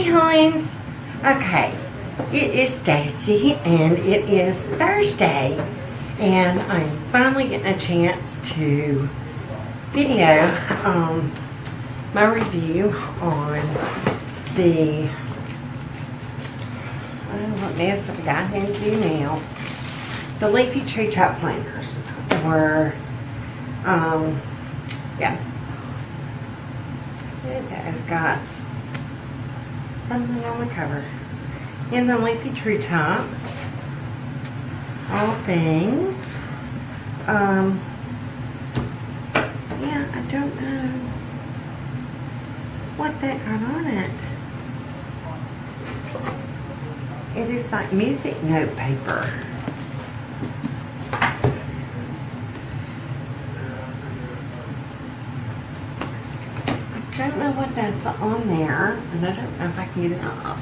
Hines. Okay, it is Stacy and it is Thursday, and I'm finally getting a chance to video my review on the what mess have I got into now? The Leafy Treetop planters, or yeah, it has got something on the cover. In the Leafy Treetops, all things. Yeah, I don't know what that got on it. It is like music note paper. I don't know what that's on there, and I don't know if I can get it off.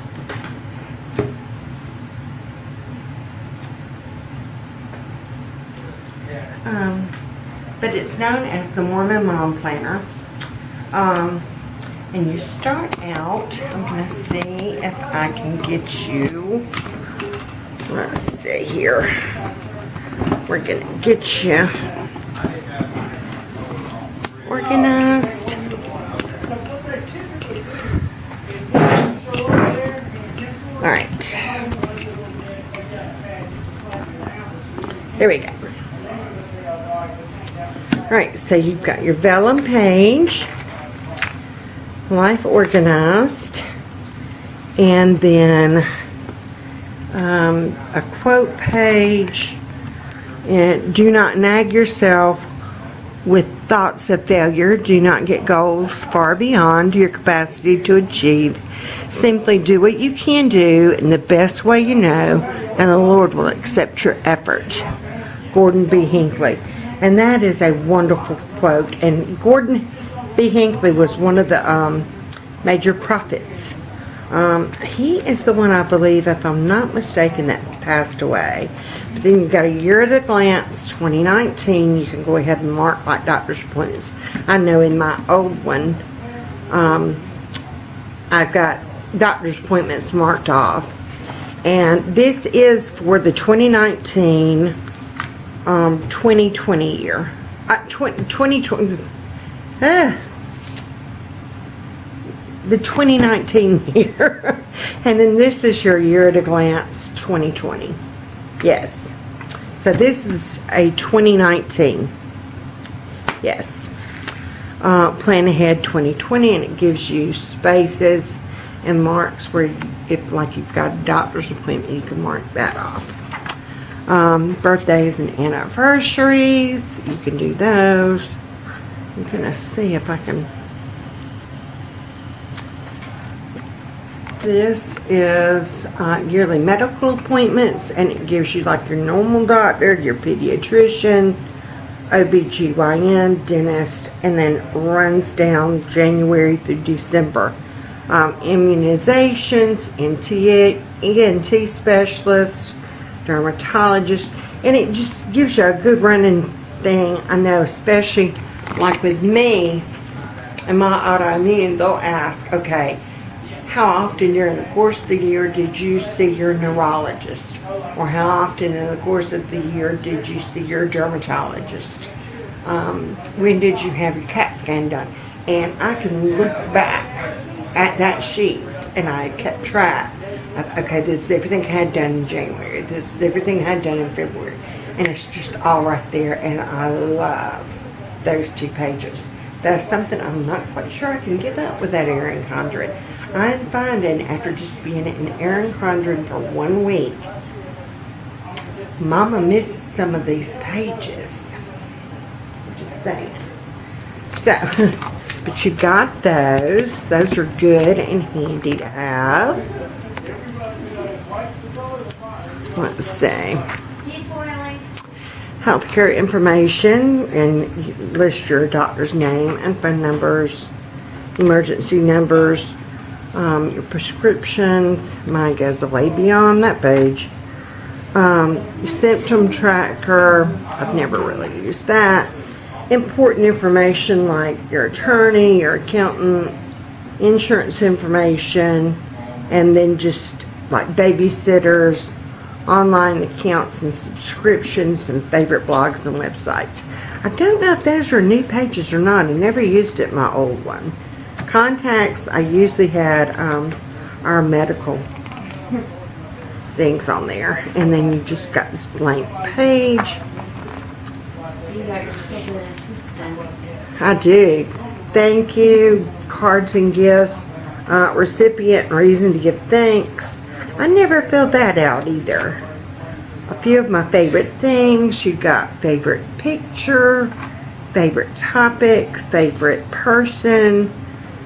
But it's known as the Mormon Mom Planner. And you start out, I'm going to see if I can get you, let's see here, we're going to get you organized. Alright, there we go. Alright, so you've got your vellum page, life organized, and then a quote page, and do not nag yourself with thoughts of failure. Do not get goals far beyond your capacity to achieve. Simply do what you can do in the best way you know, and the Lord will accept your effort. Gordon B. Hinckley. And that is a wonderful quote. And Gordon B. Hinckley was one of the major prophets. He is the one, I believe, if I'm not mistaken, that passed away. But then you've got a year at a glance, 2019. You can go ahead and mark like doctor's appointments. I know in my old one, I've got doctor's appointments marked off. And this is for the 2019 2020 year. 2020. The 2019 year. And then this is your year at a glance 2020. Yes. So this is a 2019. Yes. Plan ahead 2020, and it gives you spaces and marks where if like you've got a doctor's appointment, you can mark that off. Birthdays and anniversaries, you can do those. I'm gonna see if I can. This is yearly medical appointments, and it gives you like your normal doctor, your pediatrician, OBGYN, dentist, and then runs down January through December. Immunizations, ENT specialist, dermatologist, and it just gives you a good running thing. I know, especially like with me and my autoimmune, they'll ask, okay, how often during the course of the year did you see your neurologist? Or how often in the course of the year did you see your dermatologist? When did you have your CAT scan done? And I can look back at that sheet, and I kept track of, okay, this is everything I had done in January. This is everything I had done in February. And it's just all right there, and I love those 2 pages. That's something I'm not quite sure I can give up with that Erin Condren. I'm finding after just being in Erin Condren for 1 week, Mama misses some of these pages. Just saying. So, but you got those. Those are good and handy to have. Let's see. Healthcare information, and you list your doctor's name and phone numbers, emergency numbers, your prescriptions. Mine goes way beyond that page. Symptom tracker. I've never really used that. Important information like your attorney, your accountant, insurance information, and then just like babysitters, online accounts and subscriptions, and favorite blogs and websites. I don't know if those are new pages or not. I never used it in my old one. Contacts, I usually had our medical things on there, and then you just got this blank page. You got yourself an assistant. I do. Thank you, cards and gifts, recipient, reason to give thanks. I never filled that out either. A few of my favorite things. You got favorite picture, favorite topic, favorite person,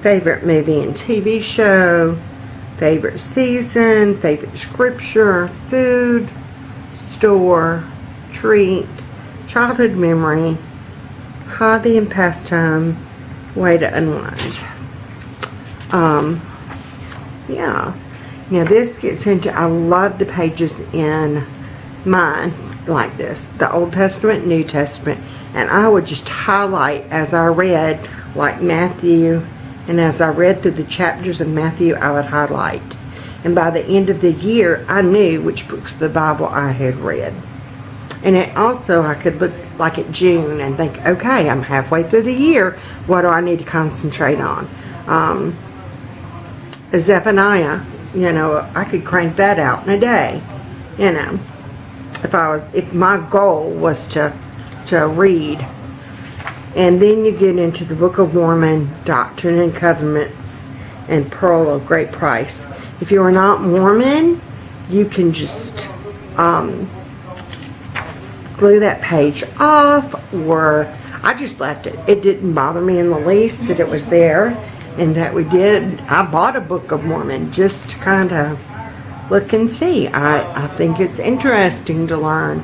favorite movie and TV show, favorite season, favorite scripture, food, store, treat, childhood memory, hobby and pastime, way to unwind. Yeah. Now this gets into, I love the pages in mine like this, the Old Testament, New Testament, and I would just highlight as I read, like Matthew, and as I read through the chapters of Matthew, I would highlight. And by the end of the year, I knew which books of the Bible I had read. And it also, I could look like at June and think, okay, I'm halfway through the year, what do I need to concentrate on? Zephaniah, you know, I could crank that out in a day, you know, if my goal was to read. And then you get into the Book of Mormon, Doctrine and Covenants, and Pearl of Great Price. If you are not Mormon, you can just glue that page off, or I just left it. It didn't bother me in the least that it was there, and that we did. I bought a Book of Mormon just to kind of look and see. I think it's interesting to learn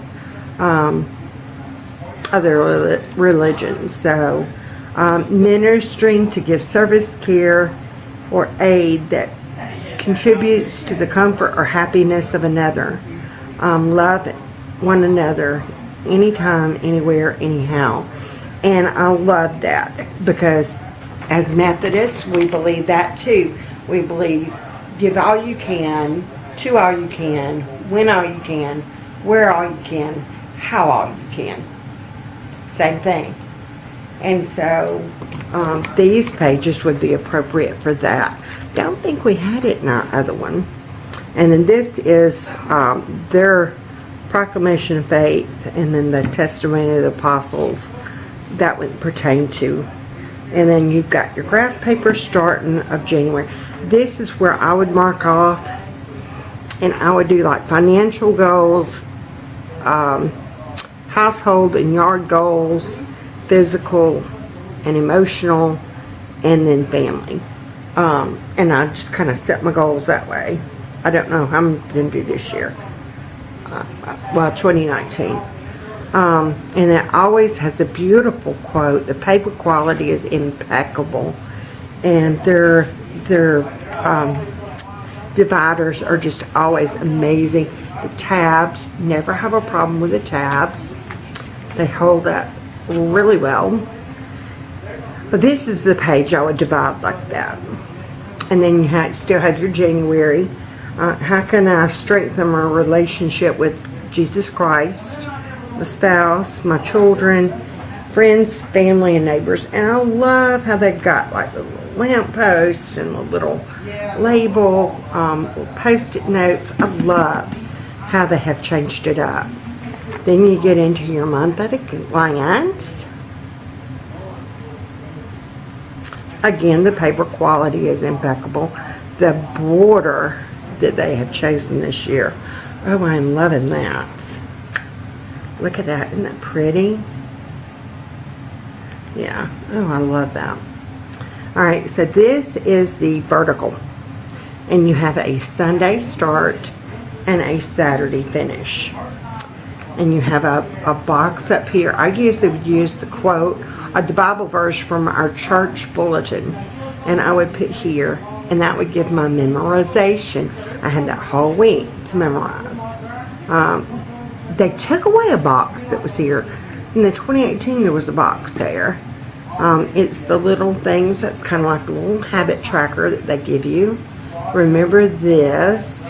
other religions. So ministering to give service, care, or aid that contributes to the comfort or happiness of another. Love one another anytime, anywhere, anyhow. And I love that, because as Methodists, we believe that too. We believe give all you can, to all you can, when all you can, where all you can, how all you can. Same thing. And so these pages would be appropriate for that. Don't think we had it in our other one. And then this is their proclamation of faith, and then the testimony of the apostles that would pertain to. And then you've got your graph paper starting of January. This is where I would mark off, and I would do like financial goals, household and yard goals, physical and emotional, and then family. And I just kind of set my goals that way. I don't know how I'm going to do this year. 2019. And it always has a beautiful quote. The paper quality is impeccable, and their dividers are just always amazing. The tabs, never have a problem with the tabs. They hold up really well. But this is the page I would divide like that. And then you still have your January. How can I strengthen my relationship with Jesus Christ, my spouse, my children, friends, family, and neighbors? And I love how they've got like the little lamppost and the little label, post-it notes. I love how they have changed it up. Then you get into your month at a glance. Again, the paper quality is impeccable. The border that they have chosen this year, oh, I'm loving that. Look at that, isn't that pretty? Yeah, oh, I love that. Alright, so this is the vertical, and you have a Sunday start and a Saturday finish. And you have a box up here. I usually would use the quote, the Bible verse from our church bulletin, and I would put here, and that would give my memorization. I had that whole week to memorize. They took away a box that was here. In the 2018, there was a box there. It's the little things that's kind of like the little habit tracker that they give you. remember this.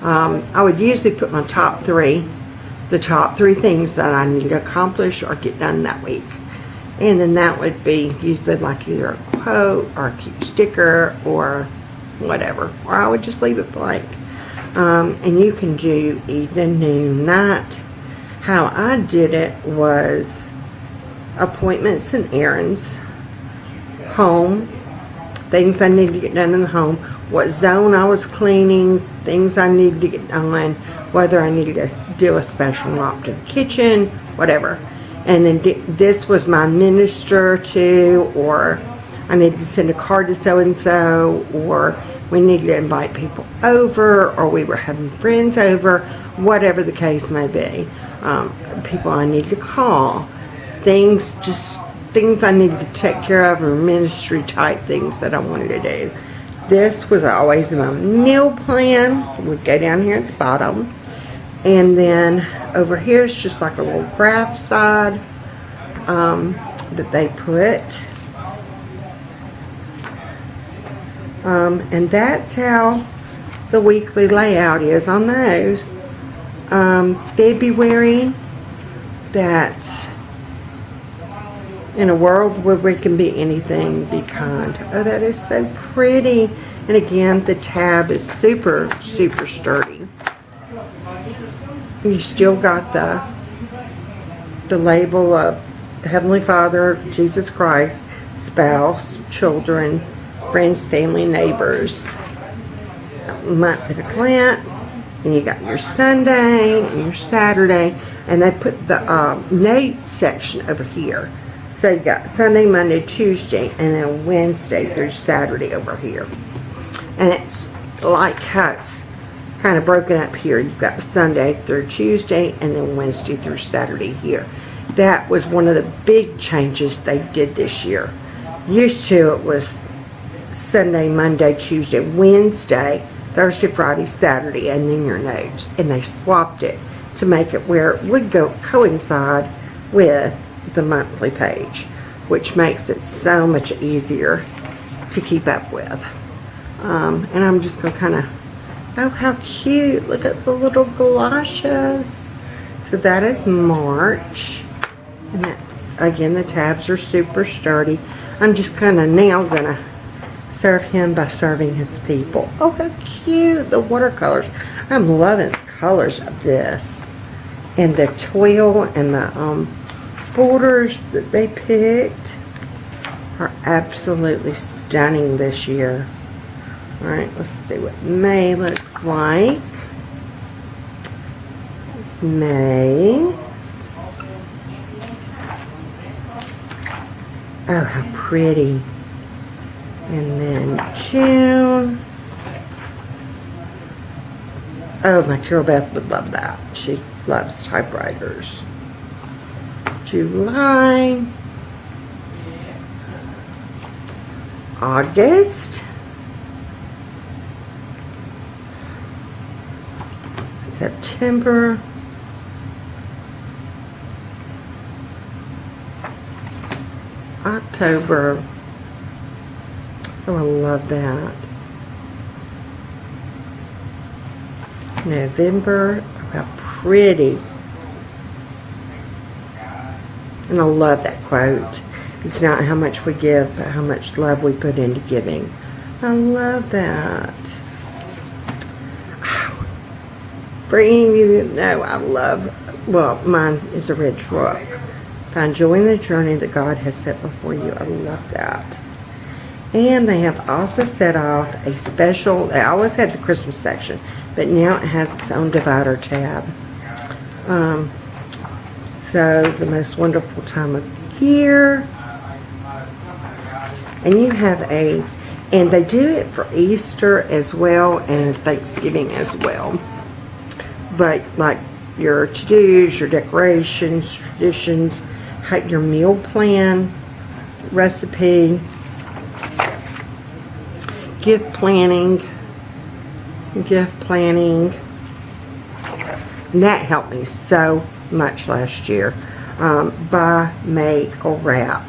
I would usually put my the top three things that I need to accomplish or get done that week. And then that would be usually like either a quote or a cute sticker or whatever. Or I would just leave it blank. And you can do evening, noon, night. How I did it was appointments and errands, home, things I needed to get done in the home, what zone I was cleaning, things I needed to get done, whether I needed to do a special mop to the kitchen, whatever. And then this was my minister to, or I needed to send a card to so-and-so, or we needed to invite people over, or we were having friends over, whatever the case may be. People I needed to call, things I needed to take care of, or ministry type things that I wanted to do. This was always my meal plan. We'd go down here at the bottom. And then over here is just like a little craft side that they put. And that's how the weekly layout is on those. February, that's in a world where we can be anything, be kind. Oh, that is so pretty. And again, the tab is super, super sturdy. You still got the label of Heavenly Father, Jesus Christ, spouse, children, friends, family, neighbors, month at a glance, and you got your Sunday and your Saturday, and they put the Nate section over here. So you got Sunday, Monday, Tuesday, and then Wednesday through Saturday over here. And it's like how it's kind of broken up here. You've got Sunday through Tuesday, and then Wednesday through Saturday here. That was one of the big changes they did this year. Used to it was Sunday, Monday, Tuesday, Wednesday, Thursday, Friday, Saturday, and then your notes. And they swapped it to make it where it would coincide with the monthly page, which makes it so much easier to keep up with. And I'm just going to kind of, oh, how cute. Look at the little galoshes. So that is March. And that, again, the tabs are super sturdy. I'm just kind of now going to serve him by serving his people. Oh, how cute. The watercolors. I'm loving the colors of this. And the twill and the borders that they picked are absolutely stunning this year. Alright, let's see what May looks like. It's May. Oh, how pretty. And then June. Oh, my Carol Beth would love that. She loves typewriters. July. August. September. October. Oh, I love that. November. Oh, how pretty. And I love that quote. It's not how much we give, but how much love we put into giving. I love that. For any of you that know, I love, well, mine is a red truck. Find joy in the journey that God has set before you. I love that. And they have also set off a special, they always had the Christmas section, but now it has its own divider tab. So, the most wonderful time of the year. And you have and they do it for Easter as well and Thanksgiving as well. But like your to-dos, your decorations, traditions, your meal plan, recipe, gift planning. And that helped me so much last year. Buy, make, or wrap.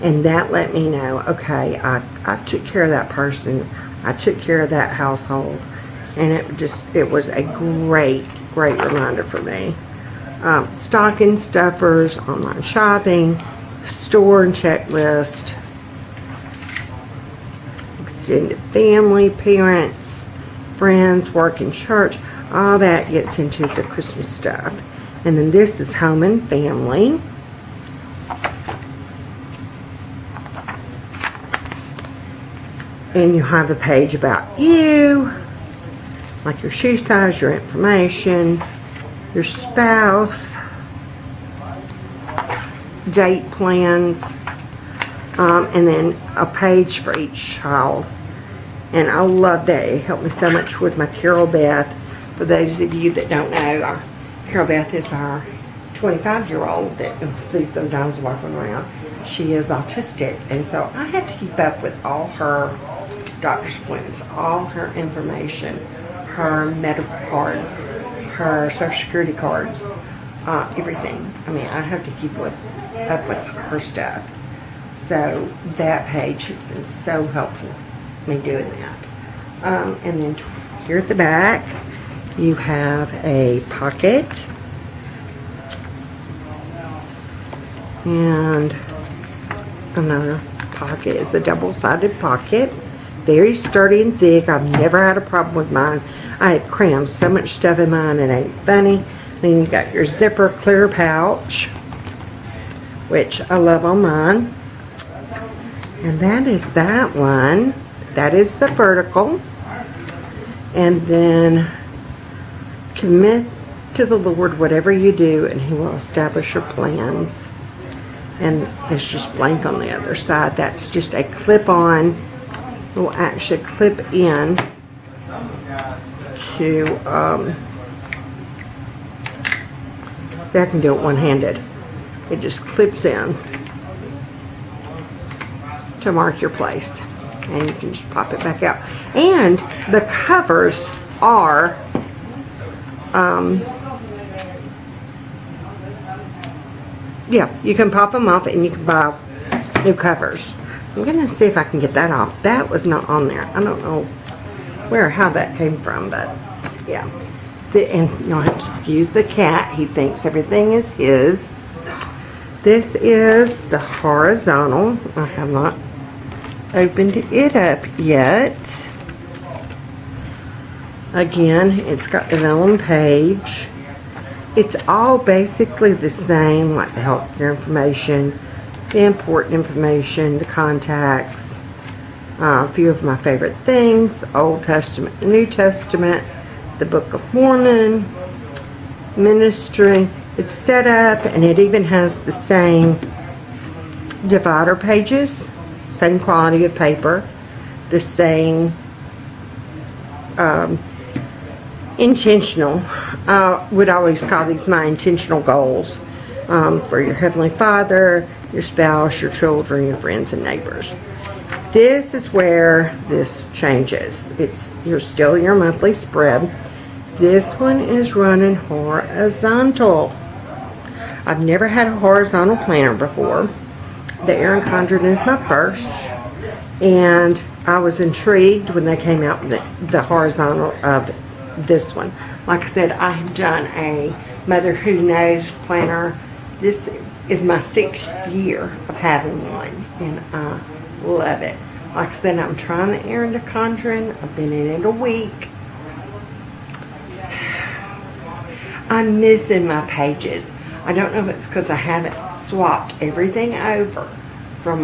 And that let me know, okay, I took care of that person. I took care of that household, and it was a great reminder for me. Stocking stuffers, online shopping, store and checklist, extended family, parents, friends, work in church, all that gets into the Christmas stuff. And then this is home and family. And you have a page about you, like your shoe size, your information, your spouse, date plans, and then a page for each child. And I love that. It helped me so much with my Carol Beth. For those of you that don't know, Carol Beth is our 25-year-old that you see sometimes walking around. She is autistic, and so I had to keep up with all her doctor's appointments, all her information, her medical cards, her social security cards, everything. I mean, I have to keep up with her stuff. So that page has been so helpful, me doing that. And then here at the back, you have a pocket and another pocket. It's a double-sided pocket. Very sturdy and thick. I've never had a problem with mine. I have crammed so much stuff in mine, it ain't funny. Then you got your zipper clear pouch, which I love on mine. And that is that one. That is the vertical. And then commit to the Lord whatever you do, and He will establish your plans. And it's just blank on the other side. That's just a clip-on. It will actually clip in to, see, I can do it one-handed. It just clips in to mark your place. And you can just pop it back out. And the covers are, yeah, you can pop them off and you can buy new covers. I'm going to see if I can get that off. That was not on there. I don't know how that came from, but yeah. And you'll have to excuse the cat. He thinks everything is his. This is the horizontal. I have not opened it up yet. Again, it's got the vellum page. It's all basically the same, like the healthcare information, the important information, the contacts, a few of my favorite things, the Old Testament, the New Testament, the Book of Mormon, ministry. It's set up, and it even has the same divider pages, same quality of paper, the same intentional. I would always call these my intentional goals for your Heavenly Father, your spouse, your children, your friends, and neighbors. This is where this changes. You're still in your monthly spread. This one is running horizontal. I've never had a horizontal planner before. The Erin Condren is my first, and I was intrigued when they came out with the horizontal of this one. Like I said, I have done a Mother Who Knows planner. This is my 6th year of having one, and I love it. Like I said, I'm trying the Erin Condren. I've been in it a week. I'm missing my pages. I don't know if it's because I haven't swapped everything over from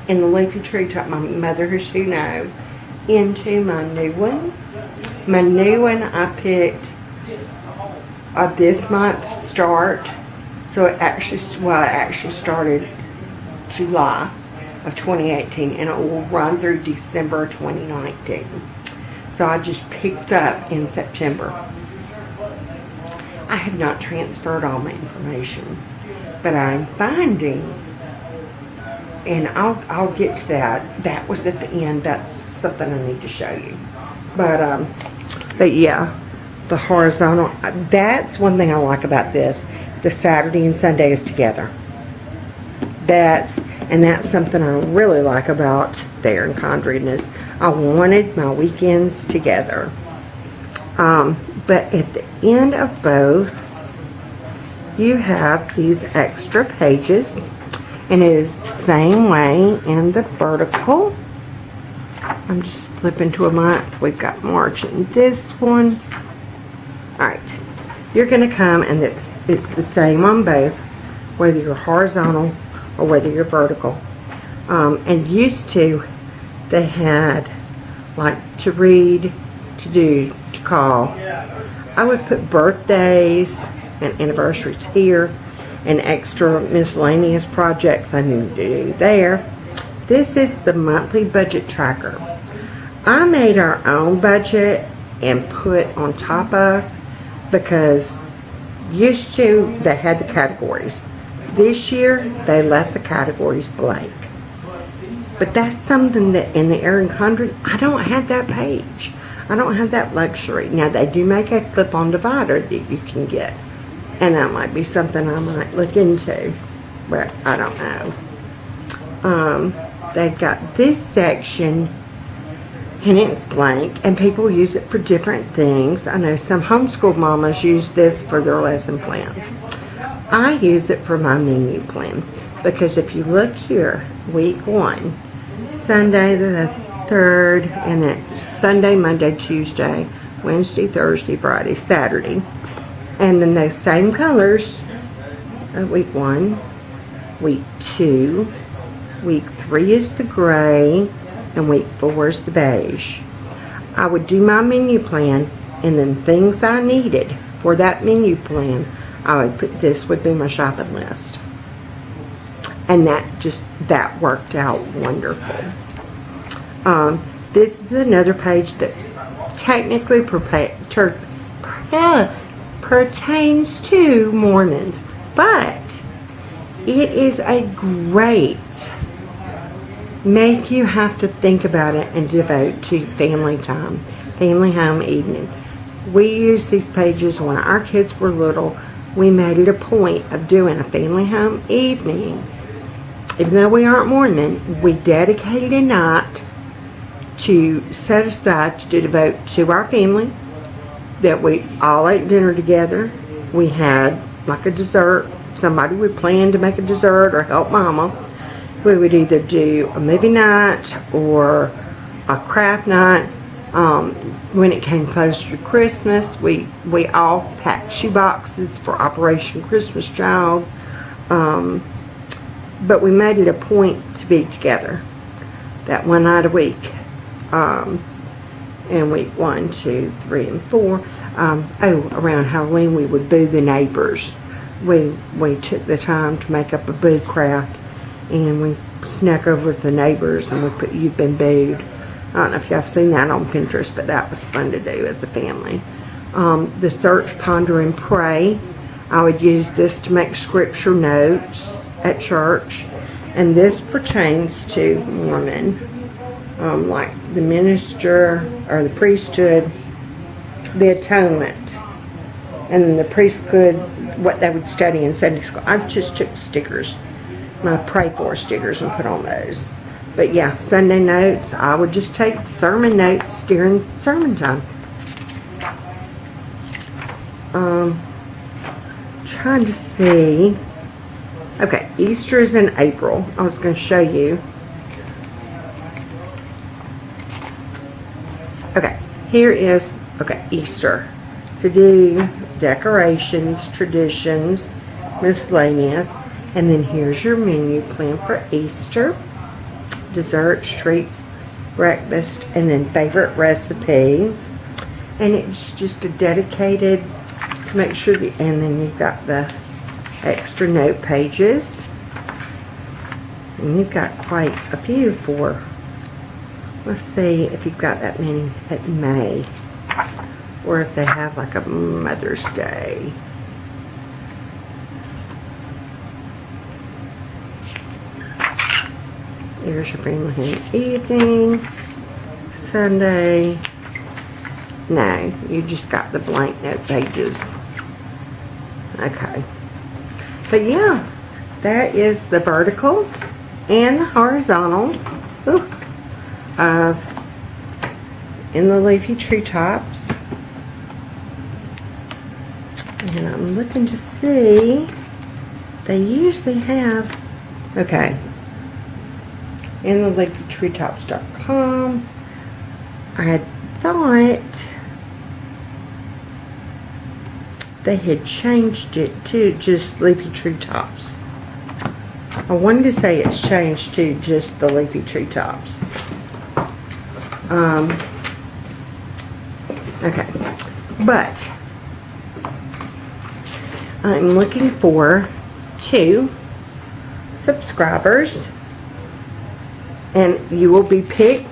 in the Leafy Treetop, my Mother Who Knows, into my new one. My new one I picked this month's start. So it actually started July of 2018, and it will run through December 2019. So I just picked up in September. I have not transferred all my information, but I'm finding, and I'll get to that. That was at the end. That's something I need to show you. But yeah, the horizontal. That's one thing I like about this. The Saturday and Sunday is together. And that's something I really like about the Erin Condren is I wanted my weekends together. But at the end of both, you have these extra pages, and it is the same way in the vertical. I'm just flipping to a month. We've got March in this one. Alright, you're going to come, and it's the same on both, whether you're horizontal or whether you're vertical. And used to, they had like to read, to do, to call. I would put birthdays and anniversaries here and extra miscellaneous projects I need to do there. This is the monthly budget tracker. I made our own budget and put on top of, because used to they had the categories. This year they left the categories blank. But that's something that in the Erin Condren, I don't have that page. I don't have that luxury. Now they do make a clip-on divider that you can get, and that might be something I might look into, but I don't know. They've got this section, and it's blank, and people use it for different things. I know some homeschool mamas use this for their lesson plans. I use it for my menu plan, because if you look here, week 1, Sunday the 3rd, and then Sunday, Monday, Tuesday, Wednesday, Thursday, Friday, Saturday, and then those same colors, week 1, week 2, week 3 is the gray, and week 4 is the beige. I would do my menu plan, and then things I needed for that menu plan, I would put, this would be my shopping list. And that worked out wonderful. This is another page that technically pertains to Mormons, but it is a great make you have to think about it and devote to family time, family home evening. We used these pages when our kids were little. We made it a point of doing a family home evening. Even though we aren't Mormon, we dedicated a night to set aside to devote to our family, that we all ate dinner together. We had like a dessert. Somebody would plan to make a dessert or help mama. We would either do a movie night or a craft night. When it came closer to Christmas, we all packed shoe boxes for Operation Christmas Child. But we made it a point to be together that one night a week. And week 1, 2, 3, and 4. Around Halloween we would boo the neighbors. We took the time to make up a boo craft, and we snuck over to the neighbors and we put "You've Been Booed." I don't know if y'all have seen that on Pinterest, but that was fun to do as a family. The search, ponder, and pray. I would use this to make scripture notes at church, and this pertains to Mormon, like the minister or the priesthood, the atonement, and the priesthood, what they would study in Sunday school. I just took stickers, my pray for stickers, and put on those. But yeah, Sunday notes, I would just take sermon notes during sermon time. Trying to see. Okay, Easter is in April. I was going to show you. Okay, here is, Easter. To do decorations, traditions, miscellaneous. And then here's your menu plan for Easter. Desserts, treats, breakfast, and then favorite recipe. And it's just a dedicated, make sure and then you've got the extra note pages. And you've got quite a few for, let's see if you've got that many at May. Or if they have like a Mother's Day. Here's your family home evening. Sunday. No, you just got the blank note pages. Okay. But yeah, that is the vertical. and the horizontal of in the Leafy Treetops. And I'm looking to see, they usually have, okay, in the leafytreetops.com. I had thought they had changed it to just Leafy Treetops. I wanted to say it's changed to just the Leafy Treetops. Okay, but I'm looking for 2 subscribers, and you will be picked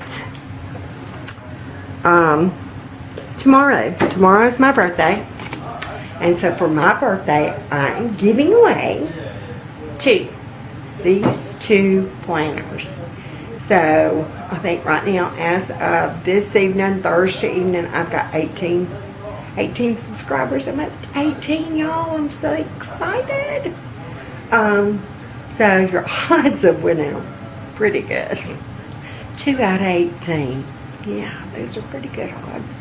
tomorrow. Tomorrow is my birthday, and so for my birthday I'm giving away these 2 planners. So I think right now, as of this evening, Thursday evening, I've got 18 subscribers. I'm at 18, y'all. I'm so excited. So your odds of winning are pretty good. 2 out of 18. Yeah, those are pretty good odds.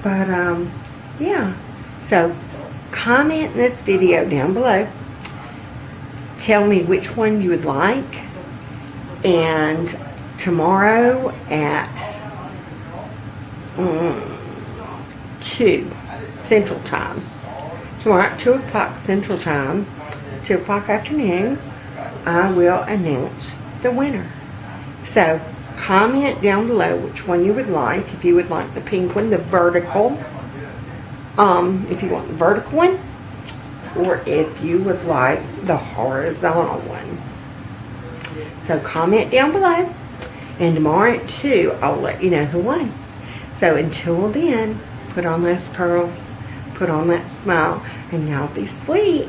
But yeah. So comment in this video down below. Tell me which one you would like. And tomorrow at 2 Central Time. Tomorrow at 2 o'clock Central Time, 2 o'clock afternoon, I will announce the winner. So comment down below which one you would like. If you would like the pink one, the vertical, if you want the vertical one, or if you would like the horizontal one. So comment down below, and tomorrow at 2 I'll let you know who won. So until then, put on those pearls, put on that smile, and y'all be sweet.